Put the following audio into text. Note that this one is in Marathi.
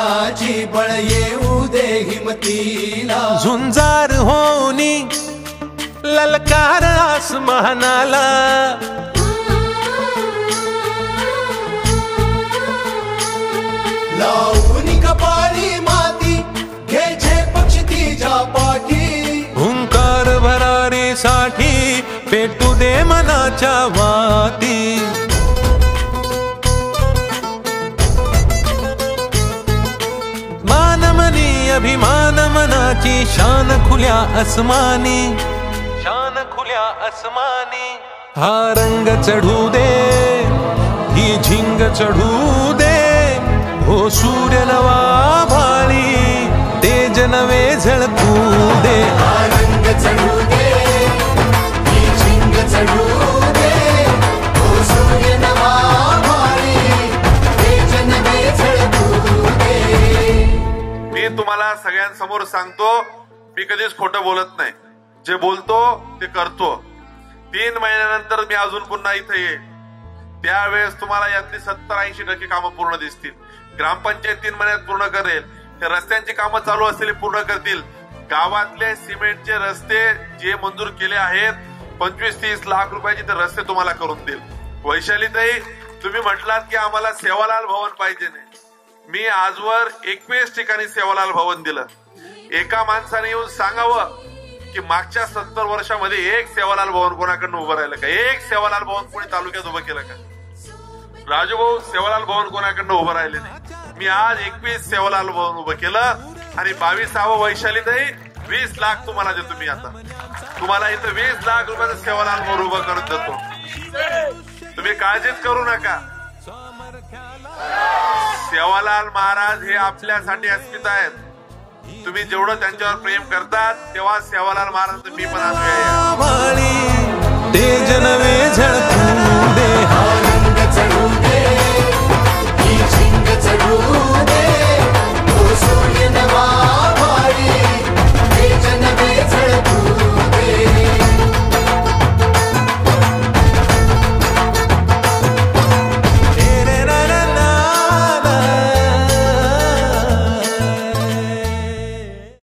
मनाची बळ येऊ दे हिमतीला झुंजार होनी ललकार आसमानाला लावून कपाळी माती घ्यायचे पक्ष तिच्या पाठी हुंकार भरारीसाठी पेटू दे मनाच्या वाती मानमनी अभिमान मनाची शान खुल्या आसमानी शान खुल्या आसमानी हा रंग चढू दे ही झिंग चढू दे हो सूर्य नवा भाळी तेज नवे झळकू दे हा रंग चढू दे ही झिंग चढू दे हो सूर्य नवा भाळी तेज नवे झळकू दे। मी तुम्हाला सगळ्यांसमोर सांगतो, मी कधीच खोटं बोलत नाही, जे बोलतो ते करतो। 3 महिन्यानंतर मी अजून पुन्हा इथे येईल, त्यावेळेस तुम्हाला यातली 70-80% कामं पूर्ण दिसतील। ग्रामपंचायत 3 महिन्यात पूर्ण करेल, हे रस्त्यांची कामं चालू असलेली पूर्ण करतील। गावातले सिमेंटचे रस्ते जे मंजूर केले आहेत 25-30 लाख रुपयाचे ते रस्ते तुम्हाला करून देईल। वैशालीताई, तुम्ही म्हटलात की आम्हाला सेवालाल भवन पाहिजे नाही, मी आजवर 21 ठिकाणी सेवालाल भवन दिलं। एका माणसाने येऊन सांगावं की मागच्या 70 वर्षामध्ये एक सेवालाल भवन कोणाकडनं उभं राहिलं का? एक सेवालाल भवन कोणी तालुक्यात उभं केलं का? राजूभाऊ, सेवालाल भवन कोणाकडनं उभं राहिले नाही। मी आज 21 सेवालाल भवन उभं केलं आणि 22वं वैशालीताई 20 लाख तुम्हाला देतो। मी आता तुम्हाला इथं 20 लाख रुपयाचं सेवालाल भवन उभं करून देतो, तुम्ही काळजीच करू नका। सेवालाल महाराज हे आपल्यासाठी अस्मिता आहेत, तुम्ही जेवढं त्यांच्यावर प्रेम करतात तेव्हा सेवालाल महाराज मी पण तेज नवे झळकू दे